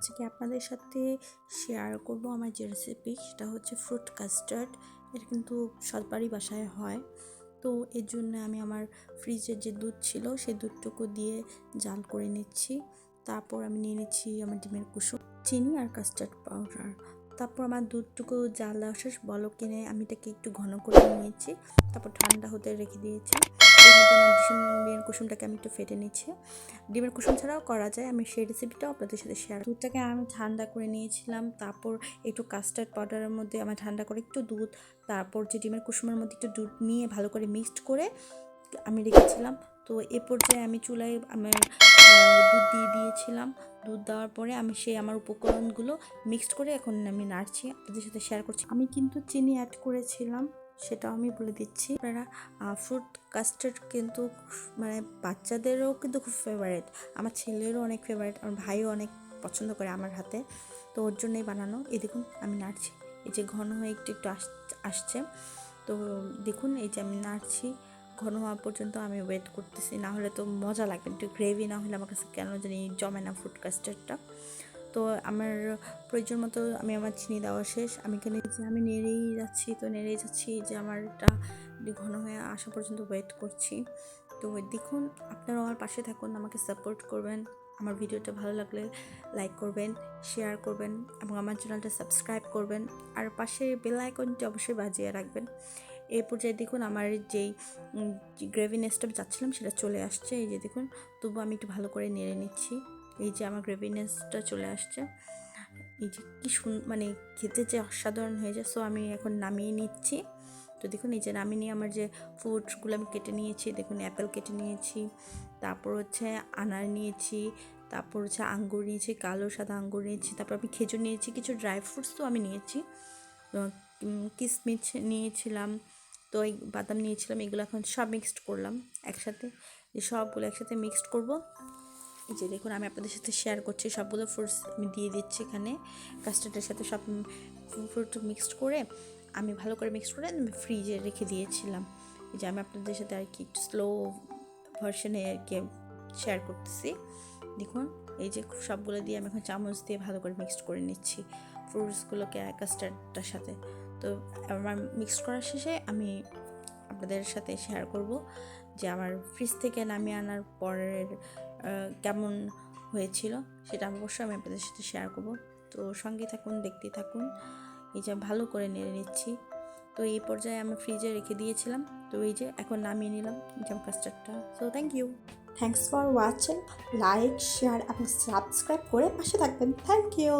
আজকে আপনাদের সাথে শেয়ার করব আমার যে রেসিপি, সেটা হচ্ছে ফ্রুট কাস্টার্ড। এটা কিন্তু সবারই বাসায় হয়। তো এর জন্য আমি আমার ফ্রিজের যে দুধ ছিল সেই দুধটুকু দিয়ে জাল করে নিচ্ছি। তারপর আমি নিয়ে নিচ্ছি আমার ডিমের কুসুম, চিনি আর কাস্টার্ড পাউডার। তারপর আমার দুধটুকু জাল দেওয়া শেষ, বলক কিনে আমি এটাকে একটু ঘন করে নিয়েছি। তারপর ঠান্ডা হতে রেখে দিয়েছি। এর মধ্যে আমার ডিমের কুসুমটাকে আমি একটু ফেটে নিচ্ছি। ডিমের কুসুম ছাড়াও করা যায়, আমি সেই রেসিপিটাও আপনাদের সাথে শেয়ার। দুধটাকে আমি ঠান্ডা করে নিয়েছিলাম। তারপর একটু কাস্টার্ড পাউডারের মধ্যে আমি ঠান্ডা করে একটু দুধ, তারপর যে ডিমের কুসুমের মধ্যে একটু দুধ নিয়ে ভালো করে মিক্সড করে আমি রেখেছিলাম। তো এ পর্যায়ে আমি চুলায় আমার দুধ দিয়ে দিয়েছিলাম। দুধ দেওয়ার পরে আমি সেই আমার উপকরণগুলো মিক্সড করে এখন আমি নাড়ছি, আপনাদের সাথে শেয়ার করছি। আমি কিন্তু চিনি অ্যাড করেছিলাম, সেটাও আমি বলে দিচ্ছি। আপনারা ফ্রুট কাস্টার্ড কিন্তু মানে বাচ্চাদেরও কিন্তু খুব ফেভারিট, আমার ছেলেরও অনেক ফেভারিট, আমার ভাইও অনেক পছন্দ করে আমার হাতে। তো ওর জন্যই বানানো। এই দেখুন আমি নাড়ছি, এই যে ঘন হয়ে একটু একটু আসছে। তো দেখুন এই যে আমি নাড়ছি, ঘন হওয়া পর্যন্ত আমি ওয়েট করতেছি, না হলে তো মজা লাগবে, একটু গ্রেভি না হলে আমার কাছে কেন জানি জমে না ফ্রুট কাস্টার্ডটা। তো আমার প্রয়োজন মতো আমি আমার চিনি দেওয়া শেষ। আমি এখানে আমি নেড়েই যাচ্ছি যে আমার এটা ঘন হয়ে আসা পর্যন্ত ওয়েট করছি। তো দেখুন আপনারাও আমার পাশে থাকুন, আমাকে সাপোর্ট করবেন। আমার ভিডিওটা ভালো লাগলে লাইক করবেন, শেয়ার করবেন এবং আমার চ্যানেলটা সাবস্ক্রাইব করবেন, আর পাশে বেল আইকনটি অবশ্যই বাজিয়ে রাখবেন। এই পর্যায়ে দেখুন আমার যেই গ্রেভিনেসটা চাচ্ছিলাম সেটা চলে আসছে। এই যে দেখুন, তবু আমি একটু ভালো করে নেড়ে নিচ্ছি। এই যে আমার গ্রেভিনেসটা চলে আসছে, এই যে কি মানে খেতে যে অসাধারণ হয়ে যায়। সো আমি এখন নামিয়ে নিচ্ছি। তো দেখুন এই যে নামিয়ে নিয়ে আমার যে ফ্রুটসগুলো আমি কেটে নিয়েছি, দেখুন অ্যাপেল কেটে নিয়েছি, তারপর হচ্ছে আনার নিয়েছি, তারপর হচ্ছে আঙ্গুর নিয়েছি, কালো সাদা আঙ্গুর নিয়েছি, তারপর আমি খেজুর নিয়েছি, কিছু ড্রাই ফ্রুটসও আমি নিয়েছি, কিশমিশ নিয়েছিলাম, তো এই বাদাম নিয়েছিলাম। এগুলো এখন সব মিক্সড করলাম একসাথে, সবগুলো একসাথে মিক্সড করব। এই যে দেখুন আমি আপনাদের সাথে শেয়ার করছি, সবগুলো ফ্রুটস আমি দিয়ে দিচ্ছি এখানে কাস্টার্ডের সাথে। সব ফ্রুট মিক্সড করে আমি ভালো করে মিক্সড করে আমি ফ্রিজে রেখে দিয়েছিলাম। এই যে আমি আপনাদের সাথে আর কি একটু স্লো ভার্সনে আর কি শেয়ার করতেছি। দেখুন এই যে সবগুলো দিয়ে আমি এখন চামচ দিয়ে ভালো করে মিক্সড করে নিচ্ছি ফ্রুটসগুলোকে কাস্টার্ডটার সাথে। তো আমার মিক্সড করার শেষে আমি আপনাদের সাথে শেয়ার করব যে আমার ফ্রিজ থেকে নামিয়ে আনার পরের কেমন হয়েছিল, সেটা অবশ্যই আমি আপনাদের সাথে শেয়ার করব। তো সঙ্গে থাকুন, দেখতে থাকুন। এই যে ভালো করে নেড়ে নিচ্ছি। তো এই পর্যায়ে আমি ফ্রিজে রেখে দিয়েছিলাম। তো এই যে এখন নামিয়ে নিলাম জাম কাস্টার্ডটা। So thanks for watching. Like, share এবং সাবস্ক্রাইব করে পাশে থাকবেন। Thank you.